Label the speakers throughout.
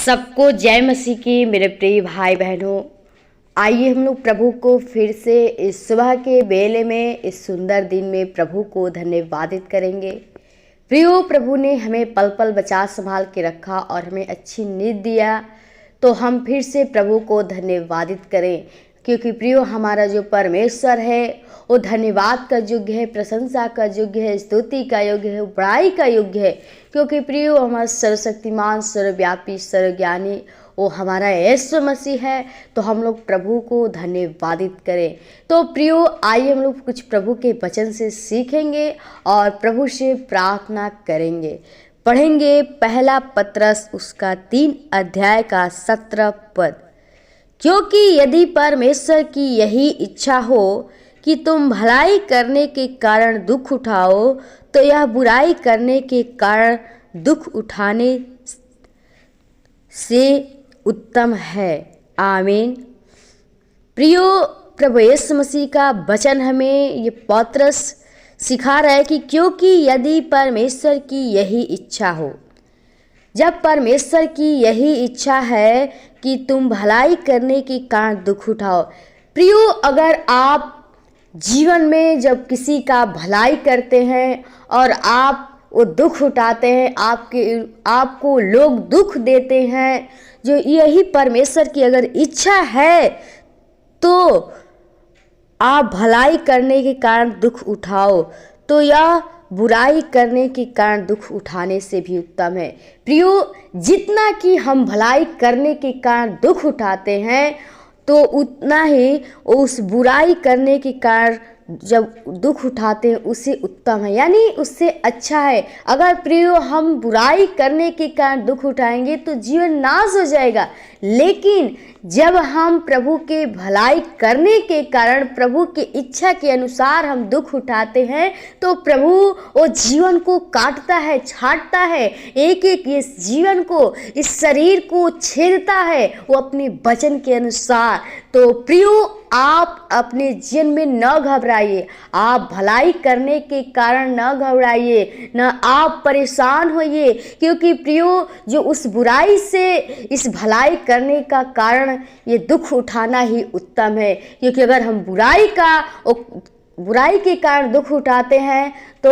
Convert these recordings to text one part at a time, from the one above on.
Speaker 1: सबको जय मसीह की मेरे प्रिय भाई बहनों। आइए हम लोग प्रभु को फिर से इस सुबह के बेले में, इस सुंदर दिन में प्रभु को धन्यवादित करेंगे। प्रियो, प्रभु ने हमें पल पल बचा संभाल के रखा और हमें अच्छी नींद दिया, तो हम फिर से प्रभु को धन्यवादित करें, क्योंकि प्रियो हमारा जो परमेश्वर है वो धन्यवाद का योग्य है, प्रशंसा का योग्य है, स्तुति का योग्य है, बड़ाई का योग्य है। क्योंकि प्रियो हमारा सर्वशक्तिमान, सर्वव्यापी, सर्वज्ञानी वो हमारा यीशु मसीह है। तो हम लोग प्रभु को धन्यवादित करें। तो प्रियो, आइए हम लोग कुछ प्रभु के वचन से सीखेंगे और प्रभु से प्रार्थना करेंगे। पढ़ेंगे पहला पत्रस उसका 3 अध्याय का 17 पद। क्योंकि यदि परमेश्वर की यही इच्छा हो कि तुम भलाई करने के कारण दुख उठाओ, तो यह बुराई करने के कारण दुख उठाने से उत्तम है। आमीन। प्रियो, प्रभु यीशु मसीह का वचन हमें ये पत्रस सिखा रहा है कि क्योंकि यदि परमेश्वर की यही इच्छा हो, जब परमेश्वर की यही इच्छा है कि तुम भलाई करने के कारण दुख उठाओ। प्रियो, अगर आप जीवन में जब किसी का भलाई करते हैं और आप वो दुख उठाते हैं, आपको लोग दुख देते हैं, जो यही परमेश्वर की अगर इच्छा है तो आप भलाई करने के कारण दुख उठाओ, तो यह बुराई करने के कारण दुख उठाने से भी उत्तम है। प्रियो, जितना कि हम भलाई करने के कारण दुख उठाते हैं, तो उतना ही उस बुराई करने के कारण जब दुख उठाते हैं उससे उत्तम है, यानी उससे अच्छा है। अगर प्रियो हम बुराई करने के कारण दुख उठाएंगे तो जीवन नाश हो जाएगा, लेकिन जब हम प्रभु के भलाई करने के कारण, प्रभु की इच्छा के अनुसार हम दुख उठाते हैं, तो प्रभु वो जीवन को काटता है, छाटता है, एक एक इस जीवन को, इस शरीर को छेदता है वो अपने वचन के अनुसार। तो प्रियो, आप अपने जीवन में न घबराइए, आप भलाई करने के कारण न घबराइए, न आप परेशान होइए, क्योंकि प्रियो जो उस बुराई से इस भलाई करने का कारण ये दुख उठाना ही उत्तम है। क्योंकि अगर हम बुराई के कारण दुख उठाते हैं तो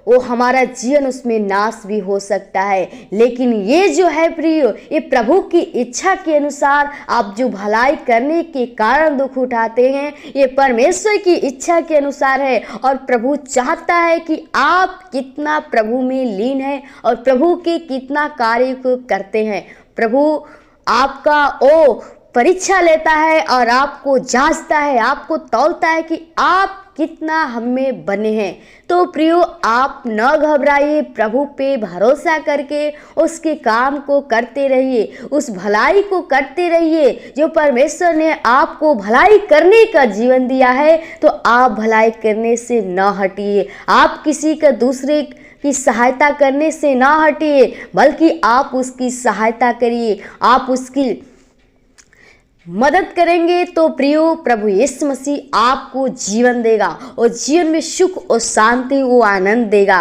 Speaker 1: वो हमारा जीवन उसमें नाश भी हो सकता है। लेकिन ये जो है प्रियो, ये प्रभु की इच्छा के अनुसार आप जो भलाई करने के कारण दुख उठाते हैं, ये परमेश्वर की इच्छा के अनुसार है। और प्रभु चाहता है कि आप कितना प्रभु में लीन है और प्रभु के कितना कार्य को करते हैं। प्रभु आपका ओ परीक्षा लेता है और आपको जांचता है, आपको तौलता है कि आप कितना हमें बने हैं। तो प्रियो, आप न घबराइए, प्रभु पे भरोसा करके उसके काम को करते रहिए, उस भलाई को करते रहिए। जो परमेश्वर ने आपको भलाई करने का जीवन दिया है, तो आप भलाई करने से न हटिए, आप किसी का दूसरे की सहायता करने से ना हटिए, बल्कि आप उसकी सहायता करिए, आप उसकी मदद करेंगे। तो प्रियो, प्रभु यीशु मसीह आपको जीवन देगा और जीवन में सुख और शांति, वो आनंद देगा।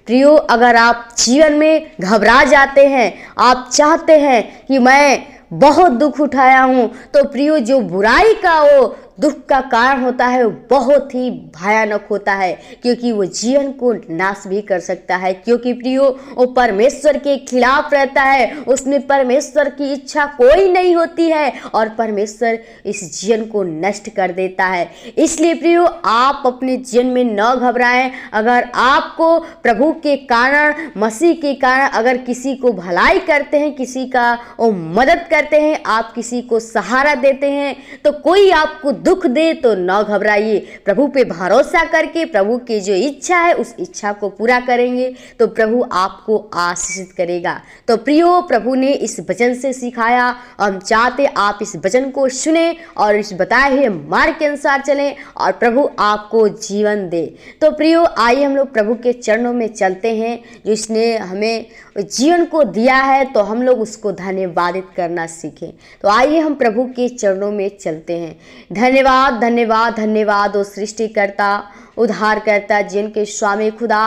Speaker 1: प्रियो, अगर आप जीवन में घबरा जाते हैं, आप चाहते हैं कि मैं बहुत दुख उठाया हूँ, तो प्रियो जो बुराई का वो दुख का कारण होता है वो बहुत ही भयानक होता है, क्योंकि वो जीवन को नाश भी कर सकता है। क्योंकि प्रियो वो परमेश्वर के खिलाफ रहता है, उसमें परमेश्वर की इच्छा कोई नहीं होती है और परमेश्वर इस जीवन को नष्ट कर देता है। इसलिए प्रियो, आप अपने जीवन में न घबराएं। अगर आपको प्रभु के कारण, मसीह के कारण अगर किसी को भलाई करते हैं, किसी का वो मदद करते हैं, आप किसी को सहारा देते हैं, तो कोई आपको दुख दे तो न घबराइए, प्रभु पे भरोसा करके प्रभु की जो इच्छा है उस इच्छा को पूरा करेंगे तो प्रभु आपको आशीषित करेगा। तो प्रियो, प्रभु ने इस वचन से सिखाया और हम चाहते आप इस वचन को सुने और इस बताए हुए मार्ग के अनुसार चलें और प्रभु आपको जीवन दे। तो प्रियो, आइए हम लोग प्रभु के चरणों में चलते हैं। जो इसने हमें जीवन को दिया है, तो हम लोग उसको धन्यवादित करना सीखें। तो आइए हम प्रभु के चरणों में चलते हैं। धन्यवाद धन्यवाद धन्यवाद ओ सृष्टिकर्ता, उद्धारकर्ता, जिनके स्वामी खुदा,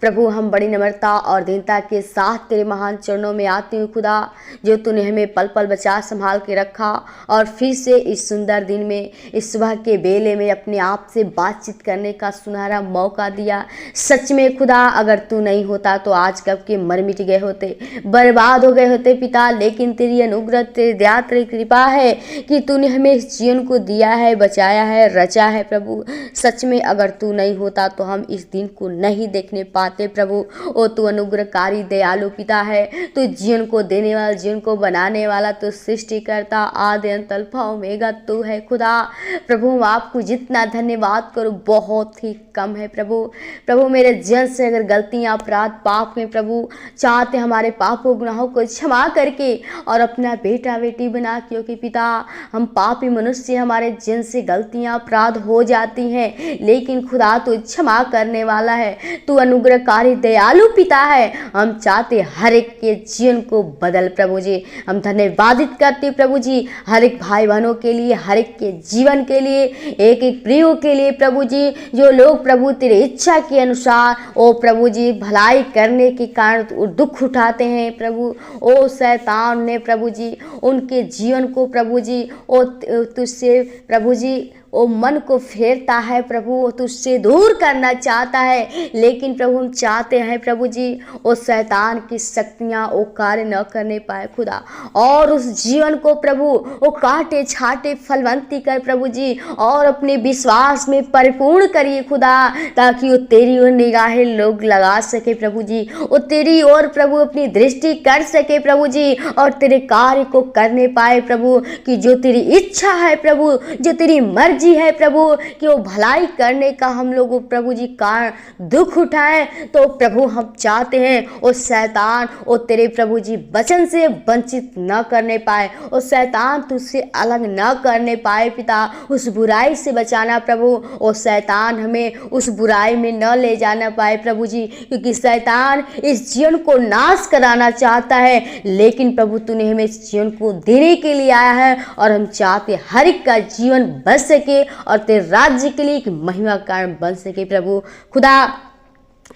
Speaker 1: प्रभु हम बड़ी नम्रता और दीनता के साथ तेरे महान चरणों में आती हूँ खुदा, जो तूने हमें पल पल बचा संभाल के रखा और फिर से इस सुंदर दिन में, इस सुबह के बेले में अपने आप से बातचीत करने का सुनहरा मौका दिया। सच में खुदा, अगर तू नहीं होता तो आज कब के मर मिट गए होते, बर्बाद हो गए होते पिता, लेकिन तेरी अनुग्रह, तेरी दया, तेरी कृपा है कि तूने हमें इस जीवन को दिया है, बचाया है, रचा है प्रभु। सच में अगर तू नहीं होता तो हम इस दिन को नहीं देखने पाते प्रभु। ओ तू अनुग्रहकारी दयालु पिता है, तू जीवन को देने वाला, जीवन को बनाने वाला, तू सृष्टिकर्ता, आदि अंत अल्फा ओमेगा तू है खुदा। प्रभु हम आपको जितना धन्यवाद करो बहुत ही कम है प्रभु। प्रभु मेरे जीवन से अगर गलतियाँ, अपराध, पाप में प्रभु, चाहते हमारे पापों गुनाहों को क्षमा करके और अपना बेटा बेटी बना, क्योंकि पिता हम पापी मनुष्य, हमारे जिन से गलतियां, अपराध हो जाती हैं, लेकिन खुदा तू क्षमा करने वाला है, तू अनुग्रहकारी दयालु पिता है। हम चाहते हर एक के जीवन को बदल प्रभु जी। हम धन्यवादित करते प्रभु जी हर एक भाई बहनों के लिए, हर एक के जीवन के लिए, एक एक प्रियो के लिए प्रभु जी, जो लोग प्रभु तेरी इच्छा के अनुसार ओ प्रभु जी भलाई करने के कारण दुख उठाते हैं प्रभु। ओ शैतान ने प्रभु जी उनके जीवन को प्रभु जी ओ तुझसे प्रभु जी ओ मन को फेरता है प्रभु, वो तुझसे दूर करना चाहता है, लेकिन प्रभु हम चाहते हैं प्रभु जी ओ शैतान की शक्तियाँ वो कार्य न करने पाए खुदा, और उस जीवन को प्रभु वो काटे छाटे फलवंती कर प्रभु जी, और अपने विश्वास में परिपूर्ण करिए खुदा, ताकि वो तेरी ओर निगाहें लोग लगा सके प्रभु जी, वो तेरी ओर प्रभु अपनी दृष्टि कर सके प्रभु जी, और तेरे कार्य को करने पाए प्रभु, कि जो तेरी इच्छा है प्रभु, जो तेरी मर्जी है प्रभु, कि वो भलाई करने का हम लोग प्रभु जी कारण दुख उठाएं, तो प्रभु हम चाहते हैं वो शैतान वो तेरे प्रभु जी वचन से वंचित न करने पाए, वो शैतान तुझसे अलग न करने पाए पिता, उस बुराई से बचाना प्रभु, वो शैतान हमें उस बुराई में न ले जाना पाए प्रभु जी, क्योंकि शैतान इस जीवन को नाश कराना चाहता है, लेकिन प्रभु तूने हमें इस जीवन को देने के लिए आया है, और हम चाहते हर एक का जीवन बच सके और तेरे राज्य के लिए एक महिमा कारण बन सके प्रभु। खुदा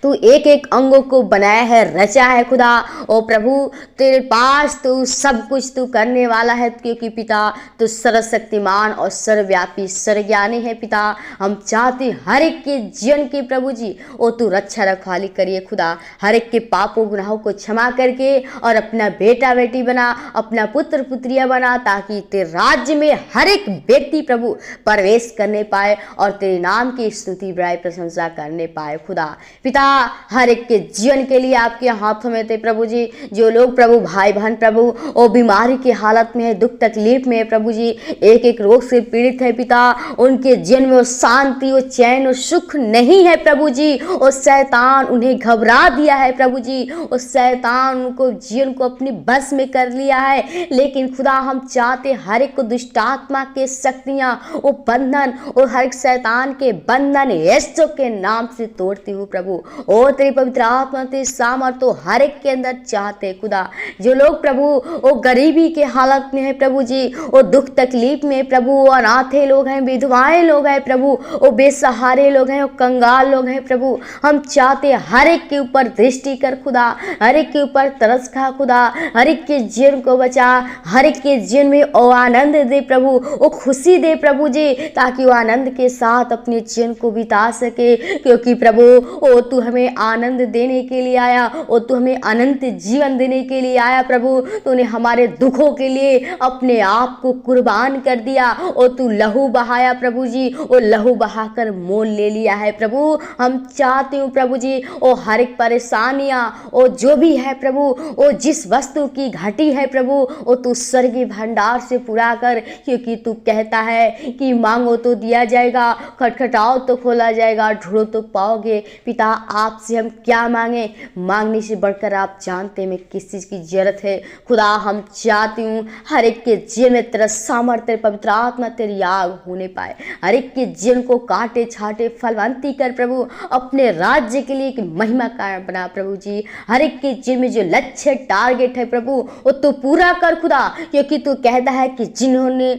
Speaker 1: तू एक एक अंगों को बनाया है, रचा है खुदा, ओ प्रभु तेरे पास तू सब कुछ तू करने वाला है, क्योंकि पिता तू सर्वशक्तिमान और सर्वव्यापी सर्वज्ञानी है पिता। हम चाहते हर एक के जीवन की प्रभु जी ओ तू रक्षा रखवाली करिए खुदा, हर एक के पापों गुनाहों को क्षमा करके और अपना बेटा बेटी बना, अपना पुत्र पुत्रियां बना, ताकि तेरे राज्य में हर एक व्यक्ति प्रभु प्रवेश करने पाए और तेरे नाम की स्तुति बड़ाई प्रशंसा करने पाए खुदा। पिता हर एक के जीवन के लिए आपके हाथों में थे प्रभु जी, जो लोग प्रभु भाई बहन प्रभु वो बीमारी की हालत में है, दुख तकलीफ में है प्रभु जी, एक एक रोग से पीड़ित है पिता, उनके जीवन में वो शांति, वो चैन, वो सुख नहीं है प्रभु जी, वो शैतान उन्हें घबरा दिया है प्रभु जी, वो शैतान उनको जीवन को अपनी बस में कर लिया है, लेकिन खुदा हम चाहते हर एक को दुष्ट आत्मा के शक्तियाँ, वो बंधन, वो हर एक शैतान के बंधन यीशु के नाम से तोड़ती हूँ प्रभु। ओ तेरी पवित्र आत्मा तेरी सामर्थ तो हर एक के अंदर चाहते खुदा, जो लोग प्रभु वो गरीबी के हालत में है प्रभु जी, वो दुख तकलीफ में प्रभु, वो अनाथे लोग हैं, विधवाएं लोग हैं प्रभु, वो बेसहारे लोग हैं, वो कंगाल लोग हैं प्रभु, हम चाहते हर एक के ऊपर दृष्टि कर खुदा, हर एक के ऊपर तरस खा खुदा, हर एक के जीवन को बचा, हर एक के जीवन में वो आनंद दे प्रभु, वो खुशी दे प्रभु जी, ताकि वो आनंद के साथ अपने जीवन को बिता सके, क्योंकि प्रभु ओ तू हमें आनंद देने के लिए आया, और तू हमें अनंत जीवन देने के लिए आया प्रभु, तूने हमारे दुखों के लिए अपने आप को कुर्बान कर दिया, और तू लहू बहाया प्रभु जी, वो लहू बहाकर मोल ले लिया है प्रभु। हम चाहते हूँ प्रभु जी वो हर एक परेशानियाँ वो जो भी है प्रभु, वो जिस वस्तु की घटी है प्रभु, वो तू स्वर्गीय भंडार से पूरा कर, क्योंकि तू कहता है कि मांगो तो दिया जाएगा, खटखटाओ तो खोला जाएगा, ढूंढो तो पाओगे। पिता आपसे हम क्या मांगे, मांगने से बढ़कर आप जानते हैं किस चीज़ की जरूरत है खुदा। हम चाहती हूँ हर एक के जीवन में तेरा सामर्थ्य, पवित्र आत्मा तेरी आग होने पाए, हर एक के जीवन को काटे छाटे फलवंती कर प्रभु, अपने राज्य के लिए एक महिमा कारण बना प्रभु जी। हर एक के जीवन में जो लक्ष्य टारगेट है प्रभु वो तू पूरा कर खुदा, क्योंकि तू कहता है कि जिन्होंने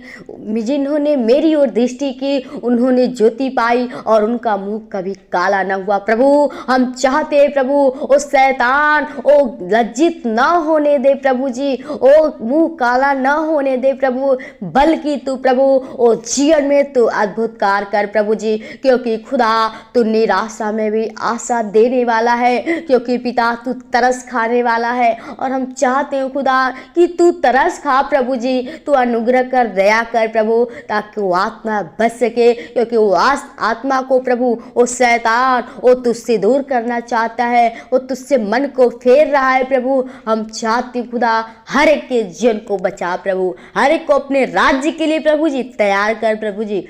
Speaker 1: जिन्होंने मेरी ओर दृष्टि की उन्होंने ज्योति पाई और उनका मुंह कभी काला न हुआ। प्रभु हम चाहते हैं प्रभु ओ शैतान ओ लज्जित न होने दे प्रभु जी, ओ मुंह काला न होने दे प्रभु, बल्कि तू प्रभु ओ जीवन में तू अद्भुत कार्य कर प्रभु जी, क्योंकि खुदा तू निराशा में भी आशा देने वाला है, क्योंकि पिता तू तरस खाने वाला है। और हम चाहते हैं खुदा कि तू तरस खा प्रभु जी, तू अनुग्रह कर दया कर प्रभु, ताकि वो आत्मा बच सके, क्योंकि वो आत्मा को प्रभु वो शैतान वो तुझसे दूर करना चाहता है, वो तुझसे मन को फेर रहा है प्रभु। हम चाहते खुदा हर एक के जीवन को बचा प्रभु, हर एक को अपने राज्य के लिए प्रभु जी तैयार कर प्रभु जी,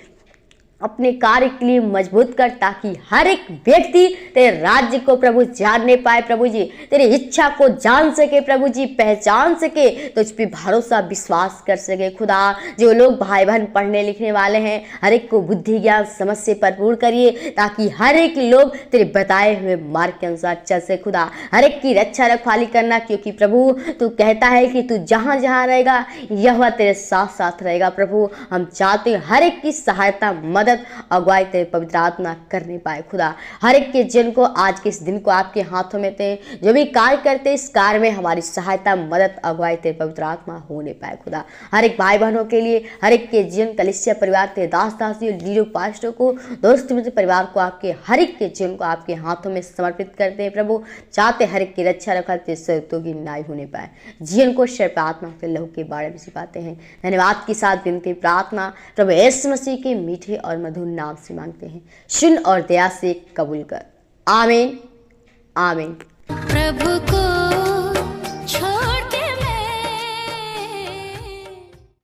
Speaker 1: अपने कार्य के लिए मजबूत कर, ताकि हर एक व्यक्ति तेरे राज्य को प्रभु जानने पाए प्रभु जी, तेरी इच्छा को जान सके प्रभु जी, पहचान सके, तुझ पे भरोसा विश्वास कर सके। खुदा जो लोग भाई बहन पढ़ने लिखने वाले हैं हर एक को बुद्धि ज्ञान समझ से भरपूर करिए, ताकि हर एक लोग तेरे बताए हुए मार्ग के अनुसार चल से। खुदा हर एक की रक्षा रखवाली करना, क्योंकि प्रभु तू कहता है कि तू जहाँ जहाँ रहेगा यहोवा तेरे साथ साथ रहेगा। प्रभु हम चाहते हैं हर एक की सहायता मदद अगुवाई तेरे पवित्र आत्मा करने पाए। खुदा हर एक के जन को आज के इस दिन को आपके हाथों में थे, जो भी कार्य करते इस कार्य में हमारी सहायता मदद अगुवाई तेरे पवित्र आत्मा होने पाए। खुदा हर एक भाई बहनों के लिए हर एक के जन कलिसिया परिवार तेरे दास दासी लीडर पास्टरों को दोस्त मित्र परिवार को आपके हर एक के जन को आपके हाथों में समर्पित करते हैं प्रभु, चाहते हर एक की रक्षा रखा तेरे स्वरूपों की न्याय होने पाए, जीवन को शर्प आत्मा के लहू के बारे में सिखाते हैं। धन्यवाद के साथ विनती प्रार्थना प्रभु यीशु मसीह के मीठे और मधुर नाम से मांगते हैं, सुन और दया से कबूल कर। आमीन आमीन।
Speaker 2: प्रभु को